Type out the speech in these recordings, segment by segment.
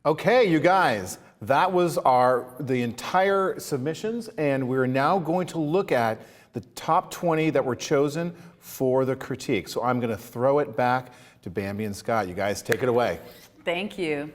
Okay, you guys, that was the entire submissions, and we're now going to look at the top 20 that were chosen for the critique. So I'm going to throw it back to Bambi and Scott. You guys take it away. Thank you.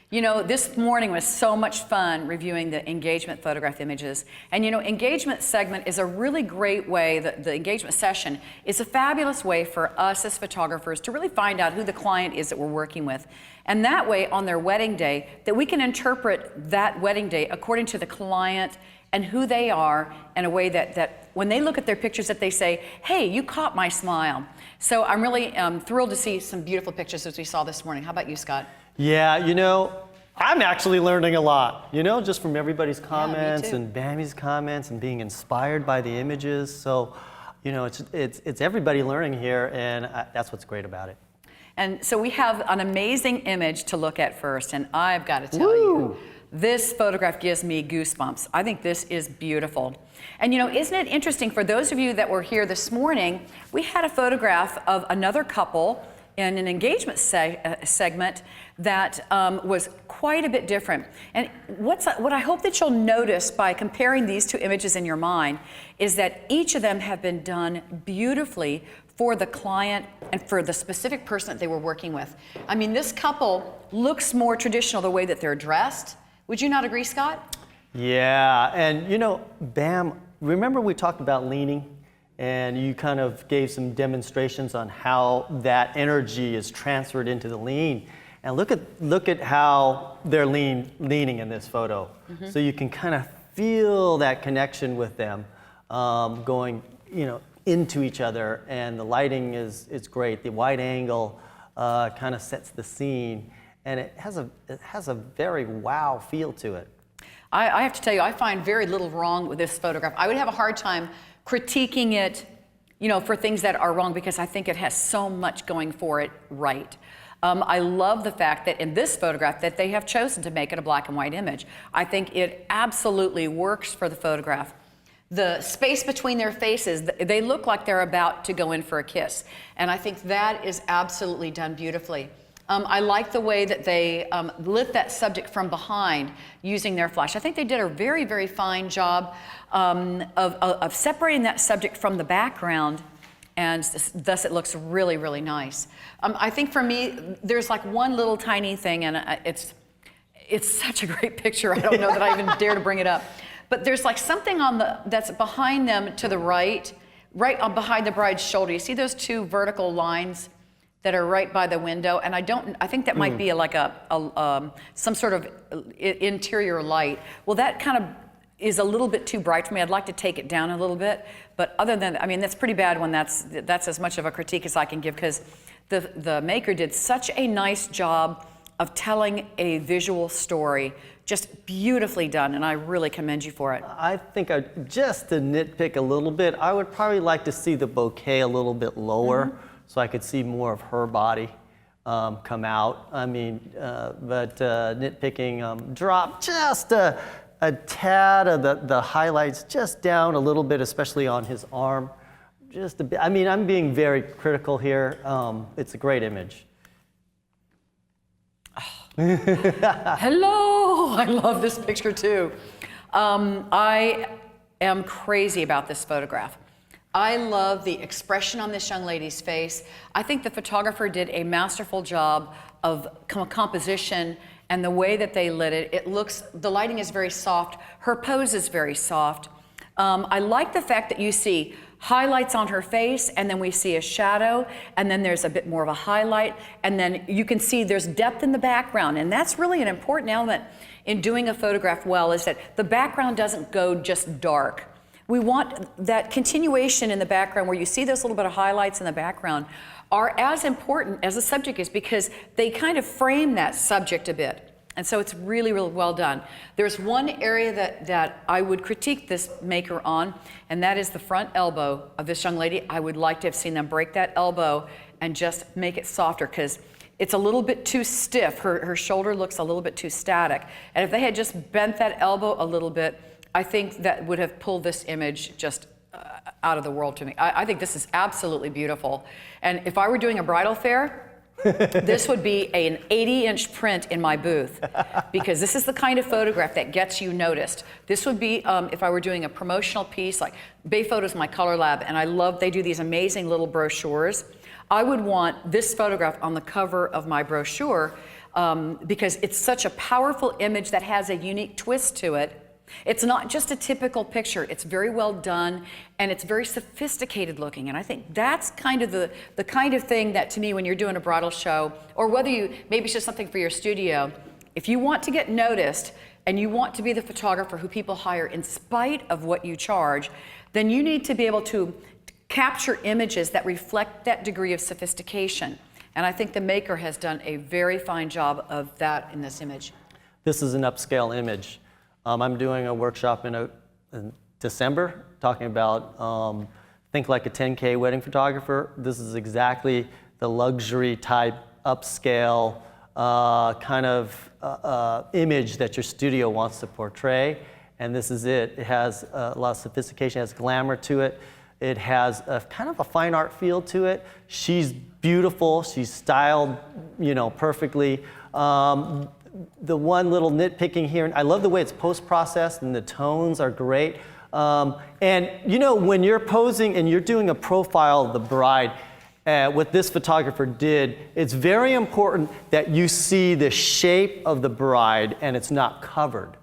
You know, this morning was so much fun reviewing the engagement photograph images. And you know, engagement segment is a really great way, the engagement session is a fabulous way for us as photographers to really find out who the client is that we're working with. And that way, on their wedding day, that we can interpret that wedding day according to the client and who they are in a way that when they look at their pictures that they say, hey, you caught my smile. So I'm really thrilled to see some beautiful pictures as we saw this morning. How about you, Scott? Yeah, you know, I'm actually learning a lot, you know, just from everybody's comments and Bambi's comments and being inspired by the images. So, you know, it's everybody learning here, and that's what's great about it. And so we have an amazing image to look at first, and I've got to tell you, this photograph gives me goosebumps. I think this is beautiful. And you know, isn't it interesting, for those of you that were here this morning, we had a photograph of another couple in an engagement segment that was quite a bit different. And what I hope that you'll notice by comparing these two images in your mind is that each of them have been done beautifully for the client and for the specific person that they were working with. I mean, this couple looks more traditional the way that they're dressed. Would you not agree, Scott? Yeah, and you know, Bam, remember we talked about leaning? And you kind of gave some demonstrations on how that energy is transferred into the lean. And look at how they're leaning in this photo. So you can kind of feel that connection with them going, you know, into each other. And the lighting is great. The wide angle kind of sets the scene, and it has a very wow feel to it. I have to tell you, I find very little wrong with this photograph. I would have a hard time critiquing it, you know, for things that are wrong, because I think it has so much going for it right. I love the fact that in this photograph that they have chosen to make it a black and white image. I think it absolutely works for the photograph. The space between their faces, they look like they're about to go in for a kiss. And I think that is absolutely done beautifully. I like the way that they lit that subject from behind using their flash. I think they did a very, very fine job of separating that subject from the background, and thus it looks really, really nice. I think for me, there's like one little tiny thing, and it's such a great picture. I don't know that I even dare to bring it up. But there's like something that's behind them to the right behind the bride's shoulder. You see those two vertical lines that are right by the window, and I think that might be like some sort of interior light. Well, that kind of is a little bit too bright for me. I'd like to take it down a little bit, but other than, I mean, that's pretty bad when that's as much of a critique as I can give, because the maker did such a nice job of telling a visual story, just beautifully done, and I really commend you for it. I think just to nitpick a little bit, I would probably like to see the bouquet a little bit lower, so I could see more of her body come out. I mean, but nitpicking, drop just a tad of the highlights just down a little bit, especially on his arm. Just a bit. I mean, I'm being very critical here. It's a great image. Hello, I love this picture too. I am crazy about this photograph. I love the expression on this young lady's face. I think the photographer did a masterful job of composition and the way that they lit it. The lighting is very soft. Her pose is very soft. I like the fact that you see highlights on her face, and then we see a shadow, and then there's a bit more of a highlight, and then you can see there's depth in the background, and that's really an important element in doing a photograph well, is that the background doesn't go just dark. We want that continuation in the background where you see those little bit of highlights in the background are as important as the subject is, because they kind of frame that subject a bit. And so it's really, really well done. There's one area that I would critique this maker on, and that is the front elbow of this young lady. I would like to have seen them break that elbow and just make it softer, because it's a little bit too stiff. Her shoulder looks a little bit too static. And if they had just bent that elbow a little bit, I think that would have pulled this image just out of the world to me. I think this is absolutely beautiful. And if I were doing a bridal fair, This would be an 80-inch print in my booth, because this is the kind of photograph that gets you noticed. This would be, if I were doing a promotional piece, like Bay Photo's my color lab, and I love, they do these amazing little brochures. I would want this photograph on the cover of my brochure, because it's such a powerful image that has a unique twist to it. It's not just a typical picture. It's very well done, and it's very sophisticated looking. And I think that's kind of the kind of thing that, to me, when you're doing a bridal show, or whether maybe it's just something for your studio, if you want to get noticed and you want to be the photographer who people hire in spite of what you charge, then you need to be able to capture images that reflect that degree of sophistication. And I think the maker has done a very fine job of that in this image. This is an upscale image. I'm doing a workshop in December talking about think like a 10K wedding photographer. This is exactly the luxury type, upscale kind of image that your studio wants to portray. And this is it. It has a lot of sophistication, it has glamour to it. It has a kind of a fine art feel to it. She's beautiful, she's styled, perfectly. The one little nitpicking here, I love the way it's post-processed and the tones are great. And when you're posing and you're doing a profile of the bride, what this photographer did, it's very important that you see the shape of the bride and it's not covered.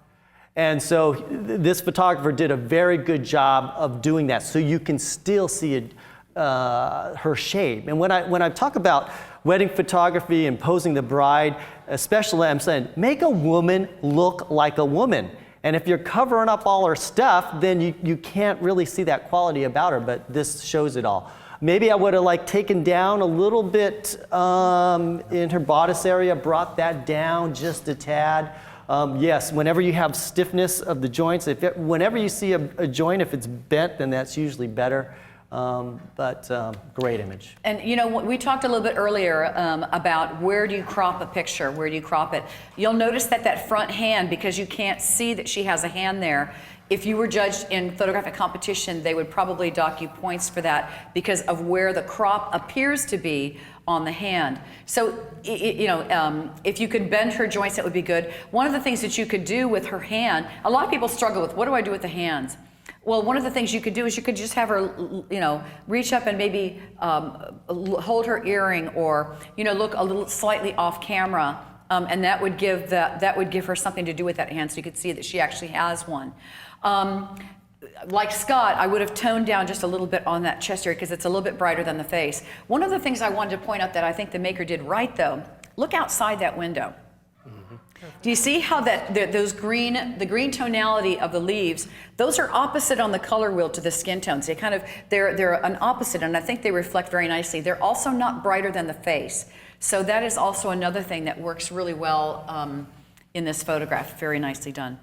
And so this photographer did a very good job of doing that, so you can still see her shape. And when I talk about wedding photography and posing the bride, especially, I'm saying, make a woman look like a woman. And if you're covering up all her stuff, then you can't really see that quality about her, but this shows it all. Maybe I would have taken down a little bit in her bodice area, brought that down just a tad. Yes, whenever you have stiffness of the joints, whenever you see a joint, if it's bent, then that's usually better. Great image. And we talked a little bit earlier about where do you crop a picture, where do you crop it. You'll notice that front hand, because you can't see that she has a hand there, if you were judged in photographic competition, they would probably dock you points for that because of where the crop appears to be on the hand. So, if you could bend her joints, that would be good. One of the things that you could do with her hand, a lot of people struggle with, what do I do with the hands? Well, one of the things you could do is you could just have her, reach up and maybe hold her earring, or, look a little slightly off camera, and that would give her something to do with that hand, so you could see that she actually has one. Like Scott, I would have toned down just a little bit on that chest area because it's a little bit brighter than the face. One of the things I wanted to point out that I think the maker did right, though, look outside that window. Do you see how the green tonality of the leaves, those are opposite on the color wheel to the skin tones. They're an opposite, and I think they reflect very nicely. They're also not brighter than the face. So that is also another thing that works really well in this photograph. Very nicely done.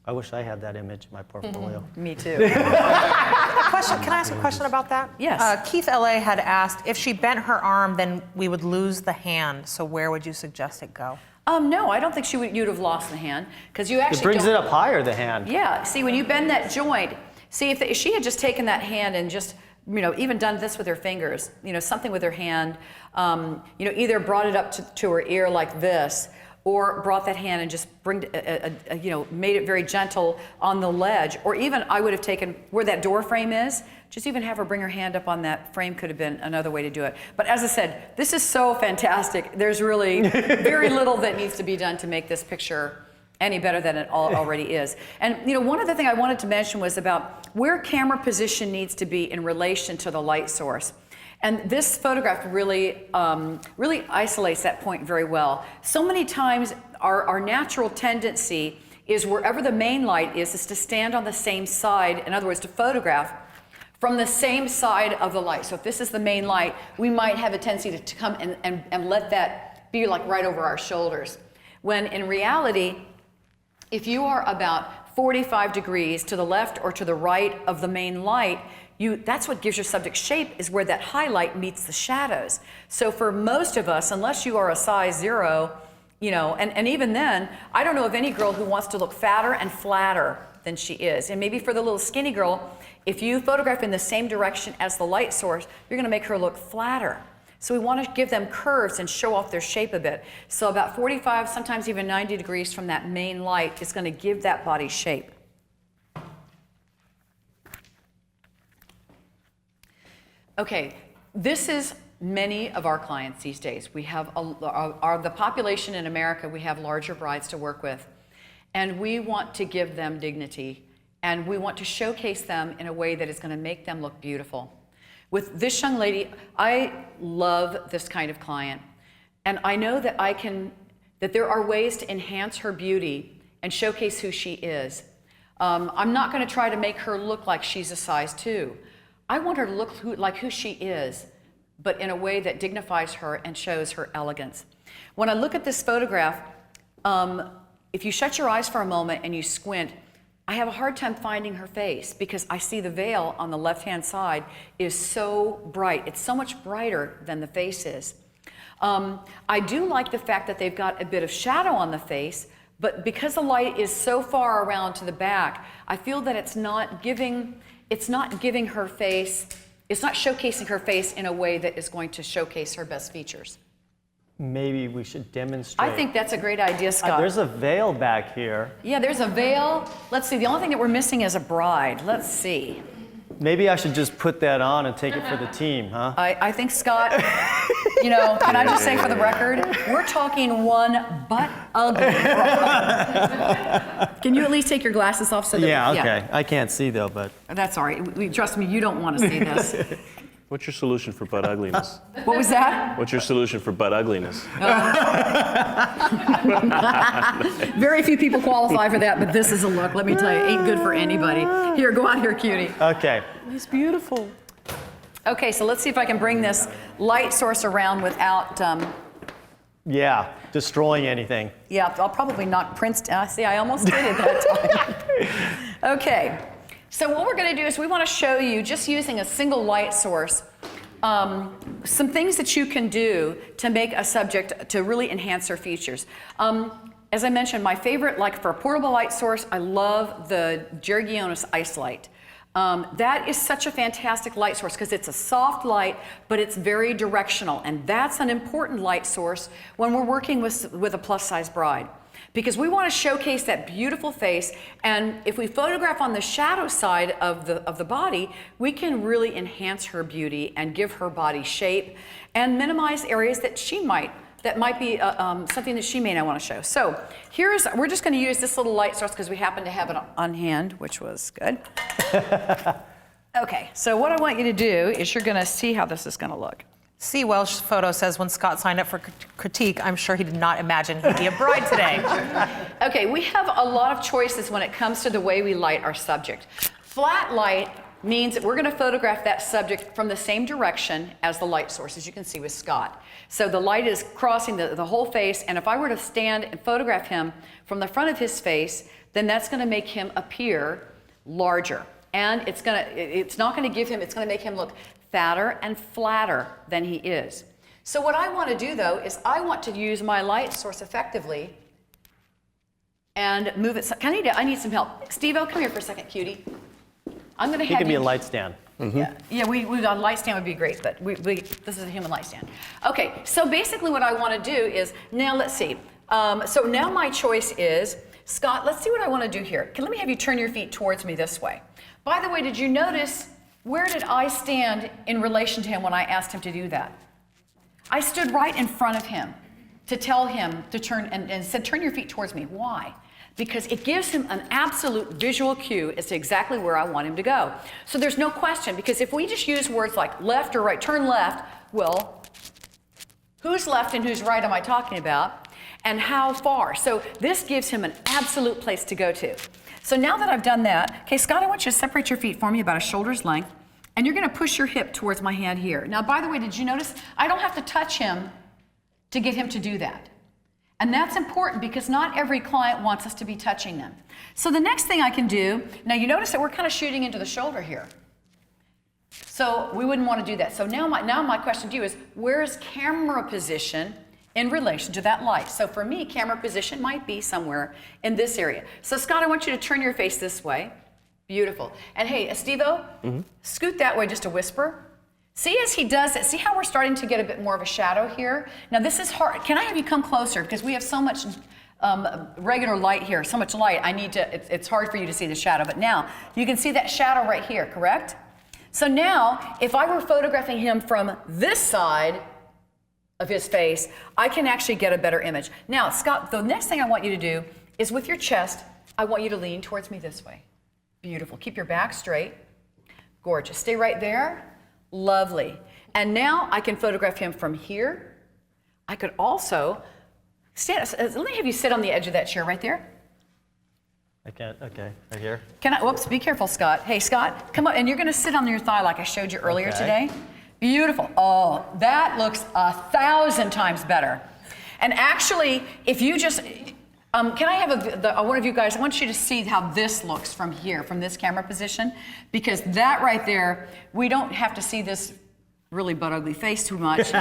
I wish I had that image in my portfolio. Me too. Can I ask a question about that? Yes. Keith LA had asked, if she bent her arm, then we would lose the hand. So where would you suggest it go? No, I don't think you'd have lost the hand, because you actually It brings it up higher, the hand. Yeah, see, when you bend that joint, see, if she had just taken that hand and just, even done this with her fingers, something with her hand, either brought it up to her ear like this, or brought that hand and just made it very gentle on the ledge, or even I would have taken where that door frame is, just even have her bring her hand up on that frame could have been another way to do it. But as I said, this is so fantastic. There's really very little that needs to be done to make this picture any better than it already is. And one other thing I wanted to mention was about where camera position needs to be in relation to the light source. And this photograph really isolates that point very well. So many times our natural tendency is wherever the main light is to stand on the same side, in other words, to photograph from the same side of the light. So if this is the main light, we might have a tendency to come and let that be like right over our shoulders. When in reality, if you are about 45 degrees to the left or to the right of the main light, that's what gives your subject shape, is where that highlight meets the shadows. So for most of us, unless you are a size 0, and even then, I don't know of any girl who wants to look fatter and flatter than she is. And maybe for the little skinny girl, if you photograph in the same direction as the light source, you're going to make her look flatter. So we want to give them curves and show off their shape a bit. So about 45, sometimes even 90 degrees from that main light is going to give that body shape. Okay, this is many of our clients these days. We have the population in America, we have larger brides to work with, and we want to give them dignity, and we want to showcase them in a way that is going to make them look beautiful. With this young lady, I love this kind of client, and I know that that there are ways to enhance her beauty and showcase who she is. I'm not going to try to make her look like she's a size 2. I want her to look like who she is, but in a way that dignifies her and shows her elegance. When I look at this photograph, if you shut your eyes for a moment and you squint, I have a hard time finding her face because I see the veil on the left-hand side is so bright. It's so much brighter than the face is. I do like the fact that they've got a bit of shadow on the face, but because the light is so far around to the back, I feel that it's not giving her face, it's not showcasing her face in a way that is going to showcase her best features. Maybe we should demonstrate. I think that's a great idea, Scott. There's a veil back here. Yeah, there's a veil. Let's see, the only thing that we're missing is a bride. Let's see. Maybe I should just put that on and take it for the team, huh? I think, Scott, can I just say for the record, we're talking one butt ugly bride. Can you at least take your glasses off so that Okay. I can't see though, but. That's all right. Trust me, you don't want to see this. What's your solution for butt ugliness? What was that? What's your solution for butt ugliness? Very few people qualify for that, but this is a look, let me tell you, ain't good for anybody. Here, go out here, cutie. Okay. It's beautiful. Okay, so let's see if I can bring this light source around without, destroying anything. yeah, I'll probably knock Prince down. See, I almost did it that time. Okay, so what we're gonna do is we wanna show you, just using a single light source, some things that you can do to make a subject to really enhance their features. As I mentioned, my favorite, like for a portable light source, I love the Gergionis Ice Light. That is such a fantastic light source because it's a soft light, but it's very directional. And that's an important light source when we're working with a plus-size bride. Because we want to showcase that beautiful face, and if we photograph on the shadow side of the body, we can really enhance her beauty and give her body shape and minimize areas that might be something that she may not want to show. So we're just going to use this little light source because we happen to have it on hand, which was good. Okay, so what I want you to do is you're going to see how this is going to look. C. Welsh photo says when Scott signed up for critique, I'm sure he did not imagine he'd be a bride today. Okay, we have a lot of choices when it comes to the way we light our subject. Flat light means that we're going to photograph that subject from the same direction as the light source, as you can see with Scott. So the light is crossing the whole face, and if I were to stand and photograph him from the front of his face, then that's going to make him appear larger. And it's going to make him look fatter and flatter than he is. So what I want to do, though, is I want to use my light source effectively and move it. I need some help. Steve-O, come here for a second, cutie. I'm going to have you. It could be a light stand. Yeah, we got a light stand would be great, but this is a human light stand. Okay, so basically what I want to do is, now let's see. So now my choice is, Scott, let's see what I want to do here. Let me have you turn your feet towards me this way. By the way, did you notice where did I stand in relation to him when I asked him to do that? I stood right in front of him to tell him to turn and said, turn your feet towards me. Why? Because it gives him an absolute visual cue as to exactly where I want him to go. So there's no question, because if we just use words like left or right, turn left, well, who's left and who's right am I talking about? And how far? So this gives him an absolute place to go to. So now that I've done that, okay, Scott, I want you to separate your feet for me about a shoulder's length, and you're gonna push your hip towards my hand here. Now, by the way, did you notice I don't have to touch him to get him to do that? And that's important because not every client wants us to be touching them. So the next thing I can do, now you notice that we're kind of shooting into the shoulder here. So we wouldn't want to do that. So now my question to you is, where's camera position in relation to that light? So for me, camera position might be somewhere in this area. So Scott, I want you to turn your face this way. Beautiful. And hey, Steve-O, scoot that way just a whisper. See as he does it, see how we're starting to get a bit more of a shadow here? Now this is hard. Can I have you come closer? Because we have so much regular light here, so much light, it's hard for you to see the shadow. But now, you can see that shadow right here, correct? So now, if I were photographing him from this side of his face, I can actually get a better image. Now, Scott, the next thing I want you to do is with your chest, I want you to lean towards me this way. Beautiful. Keep your back straight. Gorgeous. Stay right there. Lovely. And now I can photograph him from here. I could also stand. Let me have you sit on the edge of that chair right there. I can't. Okay, right here. Can I? Whoops. Be careful, Scott. Hey, Scott, come up, and you're going to sit on your thigh like I showed you earlier today. Beautiful. Oh, that looks 1,000 times better. And actually, if you just, can I have one of you guys? I want you to see how this looks from here, from this camera position, because that right there, we don't have to see this really butt ugly face too much.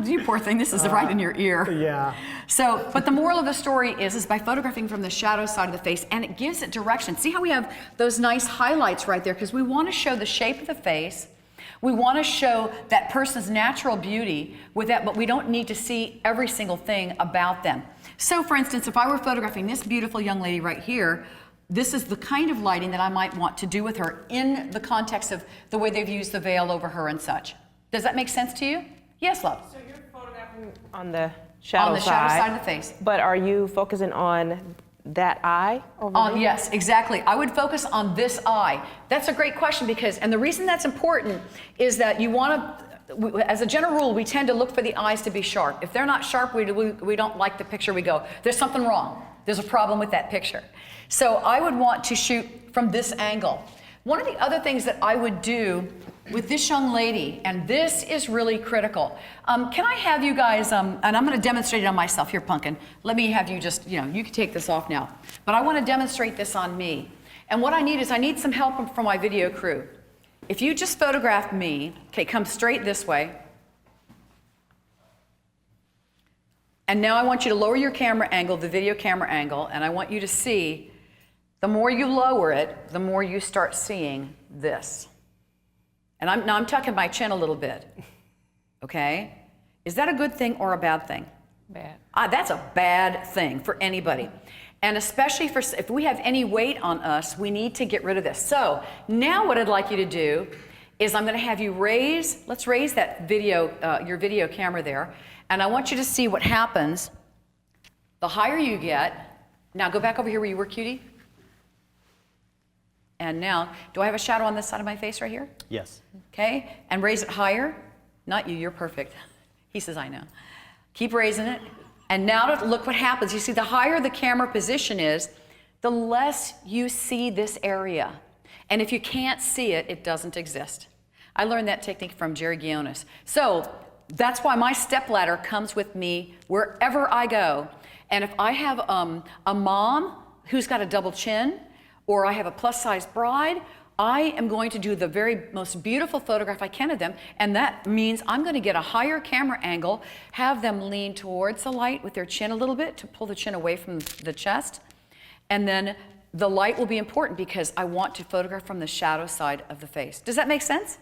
You poor thing, this is right in your ear. Yeah. So, but the moral of the story is by photographing from the shadow side of the face, and it gives it direction. See how we have those nice highlights right there, because we want to show the shape of the face. We want to show that person's natural beauty with that, but we don't need to see every single thing about them. So for instance, if I were photographing this beautiful young lady right here, this is the kind of lighting that I might want to do with her in the context of the way they've used the veil over her and such. Does that make sense to you? Yes, love. So you're photographing on the shadow On the shadow side of the face. But are you focusing on that eye over there? Yes, exactly. I would focus on this eye. That's a great question because, and the reason that's important is that you want to, as a general rule, we tend to look for the eyes to be sharp. If they're not sharp, we don't like the picture. We go, there's something wrong. There's a problem with that picture. So I would want to shoot from this angle. One of the other things that I would do with this young lady, and this is really critical. Can I have you guys, and I'm going to demonstrate it on myself here, Pumpkin. Let me have you just, you can take this off now. But I want to demonstrate this on me. And what I need is I need some help from my video crew. If you just photograph me, okay, come straight this way. And now I want you to lower your camera angle, the video camera angle, and I want you to see, the more you lower it, the more you start seeing this. And I'm tucking my chin a little bit, okay? Is that a good thing or a bad thing? Bad. That's a bad thing for anybody. And especially if we have any weight on us, we need to get rid of this. So now what I'd like you to do is I'm gonna have you let's raise that video, your video camera there, and I want you to see what happens. The higher you get, now go back over here where you were, cutie. And now, do I have a shadow on this side of my face right here? Yes. Okay, and raise it higher. Not you, you're perfect. He says, I know. Keep raising it. And now look what happens. You see, the higher the camera position is, the less you see this area. And if you can't see it, it doesn't exist. I learned that technique from Jerry Guionis. So that's why my stepladder comes with me wherever I go. And if I have a mom who's got a double chin, or I have a plus-size bride, I am going to do the very most beautiful photograph I can of them, and that means I'm going to get a higher camera angle, have them lean towards the light with their chin a little bit to pull the chin away from the chest, and then the light will be important because I want to photograph from the shadow side of the face. Does that make sense?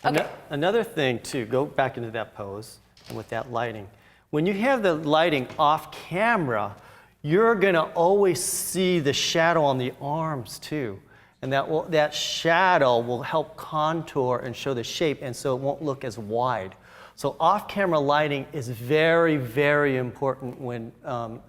Okay. Another thing, too, go back into that pose and with that lighting. When you have the lighting off camera, you're going to always see the shadow on the arms, too. And that shadow will help contour and show the shape, and so it won't look as wide. So off-camera lighting is very, very important when,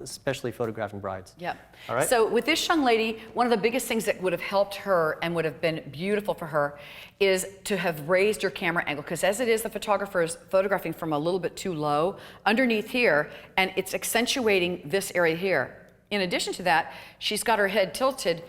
especially photographing brides. Yep. All right? So with this young lady, one of the biggest things that would have helped her and would have been beautiful for her is to have raised your camera angle, because as it is, the photographer is photographing from a little bit too low underneath here, and it's accentuating this area here. In addition to that, she's got her head tilted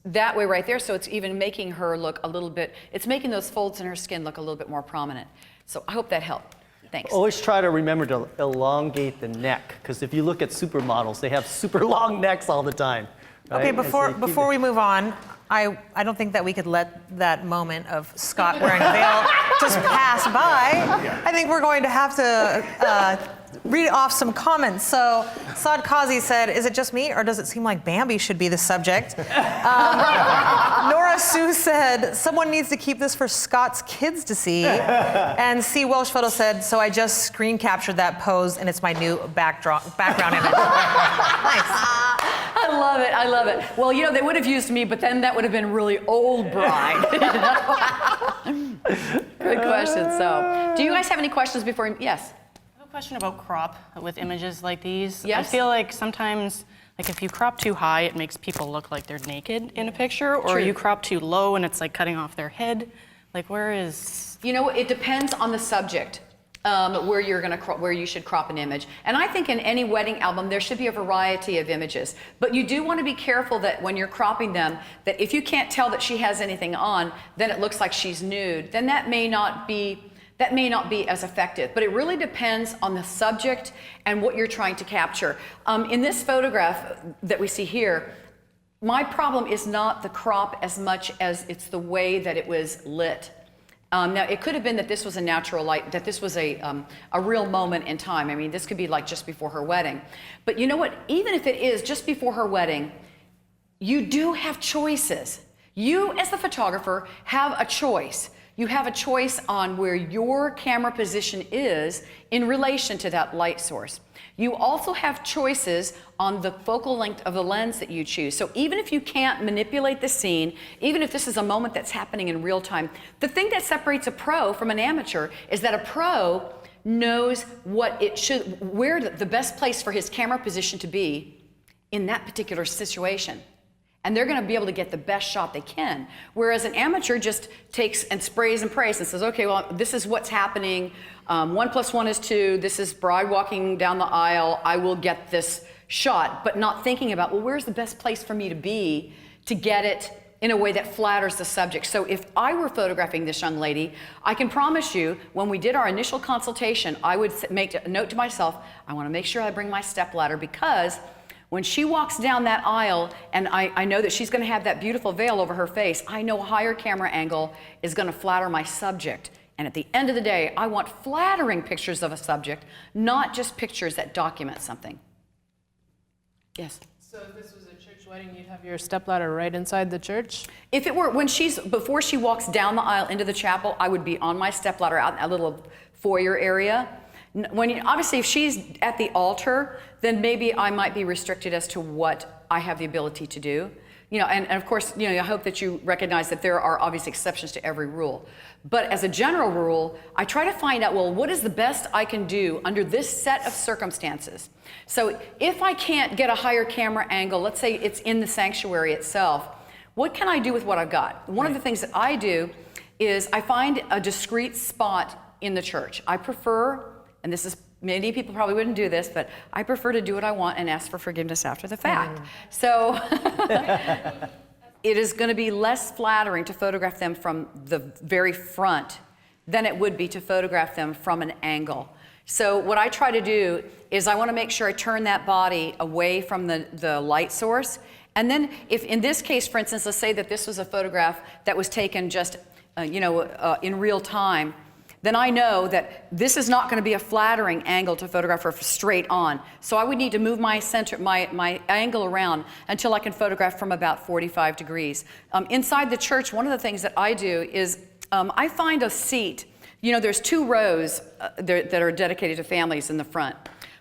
that way right there, so it's even making her look a little bit, it's making those folds in her skin look a little bit more prominent. So I hope that helped. Thanks. Always try to remember to elongate the neck, because if you look at supermodels, they have super long necks all the time. Right? Okay, before we move on, I don't think that we could let that moment of Scott wearing a veil just pass by. I think we're going to have to read off some comments. So Saad Kazi said, is it just me or does it seem like Bambi should be the subject? Nora Sue said, someone needs to keep this for Scott's kids to see. And C. Welsh Photo said, so I just screen captured that pose and it's my new background image. Nice. I love it. I love it. Well, you know, they would have used me, but then that would have been really old bride. Good question. So, do you guys have any questions before? Yes. I have a question about crop with images like these. Yes. I feel like sometimes, like if you crop too high, it makes people look like they're naked in a picture, or True. you crop too low and it's like cutting off their head. Like where is? You know, it depends on the subject. Where you're going to where you should crop an image. And I think in any wedding album there should be a variety of images. But you do want to be careful that when you're cropping them, that if you can't tell that she has anything on, then it looks like she's nude. Then that may not be as effective. But it really depends on the subject and what you're trying to capture. In this photograph that we see here, my problem is not the crop as much as it's the way that it was lit. Now, it could have been that this was a natural light, that this was a real moment in time. I mean, this could be like just before her wedding. But you know what? Even if it is just before her wedding, you do have choices. You, as the photographer, have a choice. You have a choice on where your camera position is in relation to that light source. You also have choices on the focal length of the lens that you choose. So even if you can't manipulate the scene, even if this is a moment that's happening in real time, the thing that separates a pro from an amateur is that a pro knows where the best place for his camera position to be in that particular situation. And they're going to be able to get the best shot they can. Whereas an amateur just takes and sprays and prays and says, okay, well, this is what's happening. 1 + 1 is 2. This is bride walking down the aisle. I will get this shot, but not thinking about, well, where's the best place for me to be to get it in a way that flatters the subject. So if I were photographing this young lady, I can promise you, when we did our initial consultation, I would make a note to myself, I want to make sure I bring my stepladder, because when she walks down that aisle and I know that she's going to have that beautiful veil over her face, I know a higher camera angle is going to flatter my subject. And at the end of the day, I want flattering pictures of a subject, not just pictures that document something. Yes? So if this was a church wedding, you'd have your stepladder right inside the church? If it were before she walks down the aisle into the chapel, I would be on my stepladder out in a little foyer area. Obviously, if she's at the altar, then maybe I might be restricted as to what I have the ability to do. You know, and of course, you know, I hope that you recognize that there are obvious exceptions to every rule. But as a general rule, I try to find out, well, what is the best I can do under this set of circumstances? So if I can't get a higher camera angle, let's say it's in the sanctuary itself, what can I do with what I've got? One of the things that I do is I find a discrete spot in the church. I prefer, and this is, many people probably wouldn't do this, but I prefer to do what I want and ask for forgiveness after the fact. So it is going to be less flattering to photograph them from the very front than it would be to photograph them from an angle. So what I try to do is I want to make sure I turn that body away from the light source. And then if in this case, for instance, let's say that this was a photograph that was taken just in real time, then I know that this is not going to be a flattering angle to photograph her straight on. So I would need to move my center, my angle around until I can photograph from about 45 degrees. Inside the church, one of the things that I do is I find a seat. You know, there's 2 rows that are dedicated to families in the front.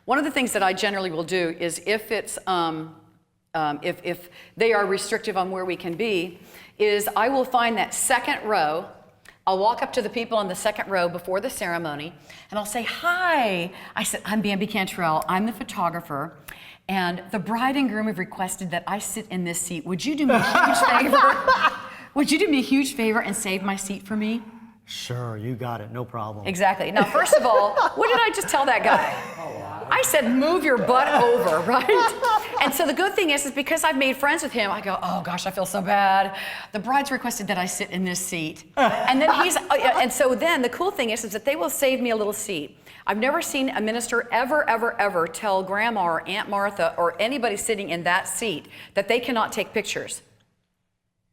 One of the things that I generally will do is if it's if they are restrictive on where we can be, is I will find that second row. I'll walk up to the people in the second row before the ceremony, and I'll say, hi. I said, I'm Bambi Cantrell. I'm the photographer, and the bride and groom have requested that I sit in this seat. Would you do me a huge favor? Would you do me a huge favor and save my seat for me? Sure, you got it, no problem. Exactly. Now, first of all, what did I just tell that guy? I said, move your butt over, right? And so the good thing is because I've made friends with him, I go, oh gosh, I feel so bad. The bride's requested that I sit in this seat. And then and so then the cool thing is that they will save me a little seat. I've never seen a minister ever tell Grandma or Aunt Martha or anybody sitting in that seat that they cannot take pictures.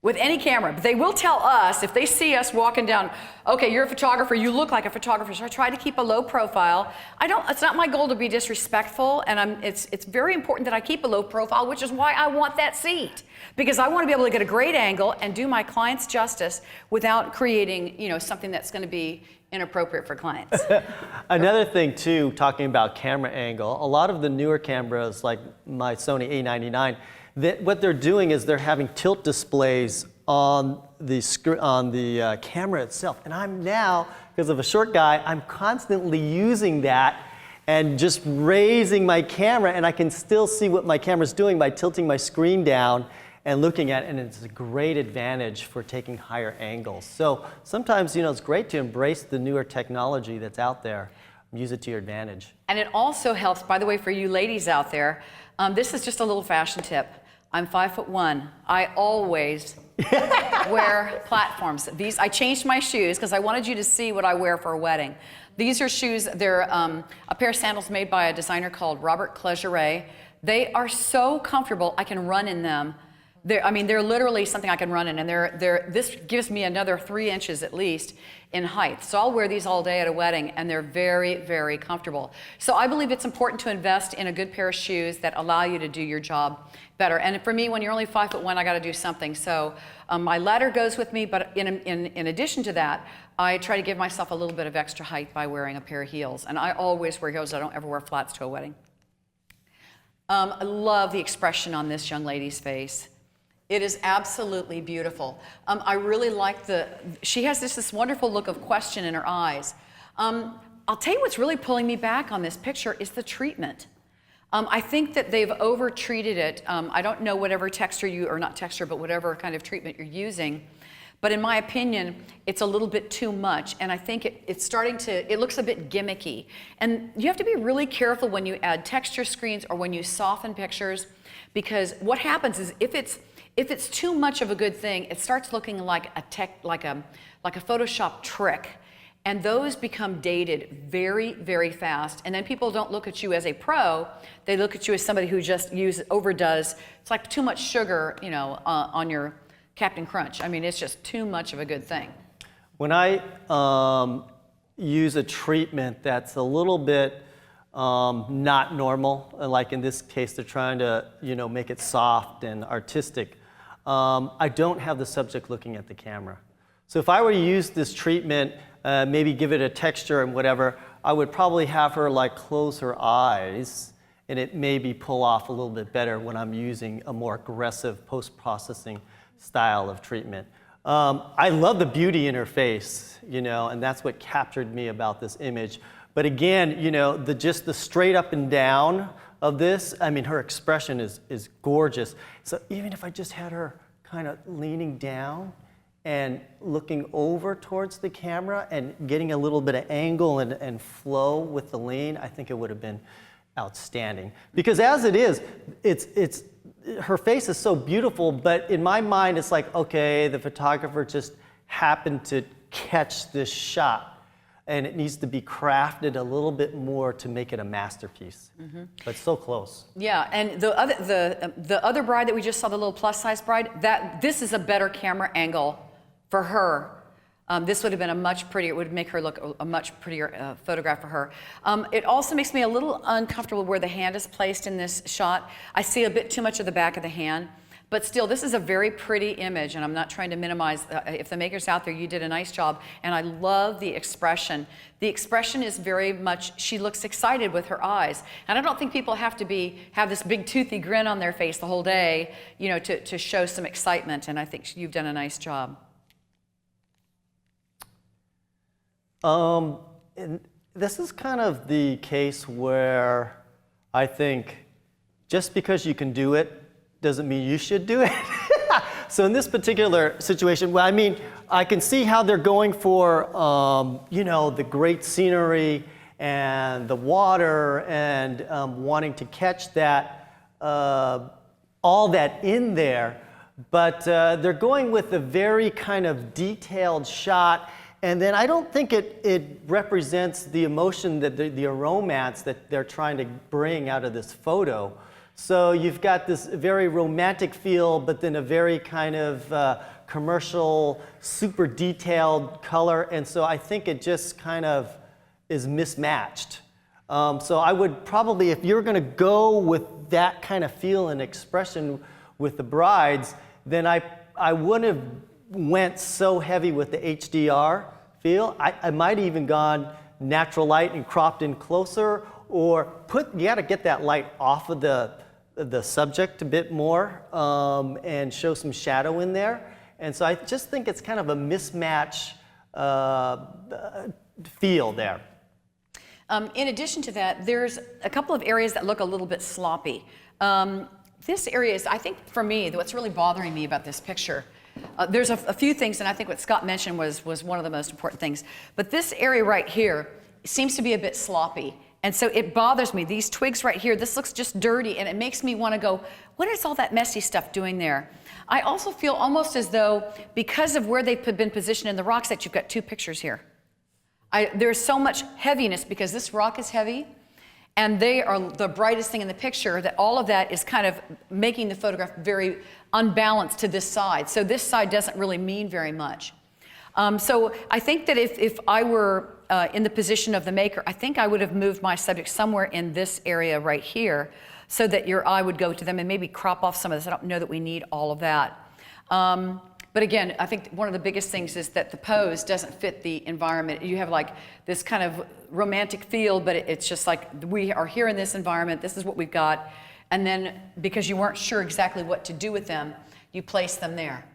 with any camera. But they will tell us, if they see us walking down, okay, you're a photographer, you look like a photographer, so I try to keep a low profile. It's not my goal to be disrespectful, and it's very important that I keep a low profile, which is why I want that seat. Because I want to be able to get a great angle and do my clients justice without creating, something that's going to be inappropriate for clients. Another thing too, talking about camera angle, a lot of the newer cameras like my Sony A99, what they're doing is they're having tilt displays on the camera itself. And I'm now, because of a short guy, I'm constantly using that and just raising my camera, and I can still see what my camera's doing by tilting my screen down and looking at it, and it's a great advantage for taking higher angles. So sometimes, it's great to embrace the newer technology that's out there. Use it to your advantage. And it also helps, by the way, for you ladies out there, this is just a little fashion tip. I'm 5'1". I always wear platforms. I changed my shoes because I wanted you to see what I wear for a wedding. These are shoes, they're a pair of sandals made by a designer called Robert Clégeret. They are so comfortable, I can run in them. They're literally something I can run in, and this gives me another 3 inches at least in height. So I'll wear these all day at a wedding, and they're very, very comfortable. So I believe it's important to invest in a good pair of shoes that allow you to do your job better. And for me, when you're only 5'1", I got to do something. So my ladder goes with me, but in addition to that, I try to give myself a little bit of extra height by wearing a pair of heels. And I always wear heels. I don't ever wear flats to a wedding. I love the expression on this young lady's face. It is absolutely beautiful. I really like she has this wonderful look of question in her eyes. I'll tell you what's really pulling me back on this picture is the treatment. I think that they've over-treated it. I don't know whatever texture but whatever kind of treatment you're using. But in my opinion, it's a little bit too much. And I think it looks a bit gimmicky. And you have to be really careful when you add texture screens or when you soften pictures, because what happens is if it's too much of a good thing, it starts looking like a Photoshop trick. And those become dated very, very fast. And then people don't look at you as a pro, they look at you as somebody who just overdoes. It's like too much sugar, on your Captain Crunch. It's just too much of a good thing. When I use a treatment that's a little bit not normal, like in this case, they're trying to, make it soft and artistic, I don't have the subject looking at the camera. So if I were to use this treatment, maybe give it a texture and whatever, I would probably have her close her eyes, and it maybe pull off a little bit better when I'm using a more aggressive post-processing style of treatment. I love the beauty in her face, and that's what captured me about this image. But again, just the straight up and down of this, her expression is gorgeous. So even if I just had her kind of leaning down and looking over towards the camera and getting a little bit of angle and flow with the lean, I think it would have been outstanding. Because as it is, her face is so beautiful, but in my mind, it's like, okay, the photographer just happened to catch this shot, and it needs to be crafted a little bit more to make it a masterpiece. Mm-hmm. But so close. Yeah, and the other bride that we just saw, the little plus-size bride, this is a better camera angle for her. This would have been a much prettier, it would make her look a much prettier photograph for her. It also makes me a little uncomfortable where the hand is placed in this shot. I see a bit too much of the back of the hand, but still, this is a very pretty image, and I'm not trying to minimize, if the makers out there, you did a nice job, and I love the expression. The expression is very much, she looks excited with her eyes, and I don't think people have to have this big toothy grin on their face the whole day, to show some excitement, and I think you've done a nice job. And this is kind of the case where I think just because you can do it doesn't mean you should do it. So in this particular situation, I can see how they're going for, the great scenery and the water and wanting to catch that, all that in there, but they're going with a very kind of detailed shot. And then I don't think it represents the emotion, the romance that they're trying to bring out of this photo. So you've got this very romantic feel, but then a very kind of commercial, super detailed color, and so I think it just kind of is mismatched. So I would probably, if you're going to go with that kind of feel and expression with the brides, then I wouldn't have went so heavy with the HDR feel. I might have even gone natural light and cropped in closer, or you got to get that light off of the subject a bit more and show some shadow in there. And so I just think it's kind of a mismatch feel there. In addition to that, there's a couple of areas that look a little bit sloppy. This area is, I think for me, what's really bothering me about this picture, there's a few things, and I think what Scott mentioned was one of the most important things. But this area right here seems to be a bit sloppy. And so it bothers me. These twigs right here, this looks just dirty, and it makes me want to go, what is all that messy stuff doing there? I also feel almost as though, because of where they've been positioned in the rocks, that you've got two pictures here. There's so much heaviness because this rock is heavy, and they are the brightest thing in the picture, that all of that is kind of making the photograph very unbalanced to this side. So this side doesn't really mean very much. So I think that if I were in the position of the maker, I think I would have moved my subject somewhere in this area right here so that your eye would go to them, and maybe crop off some of this. I don't know that we need all of that. But again, I think one of the biggest things is that the pose doesn't fit the environment. You have like this kind of romantic feel, but it's just like, we are here in this environment, this is what we've got. And then because you weren't sure exactly what to do with them, you place them there.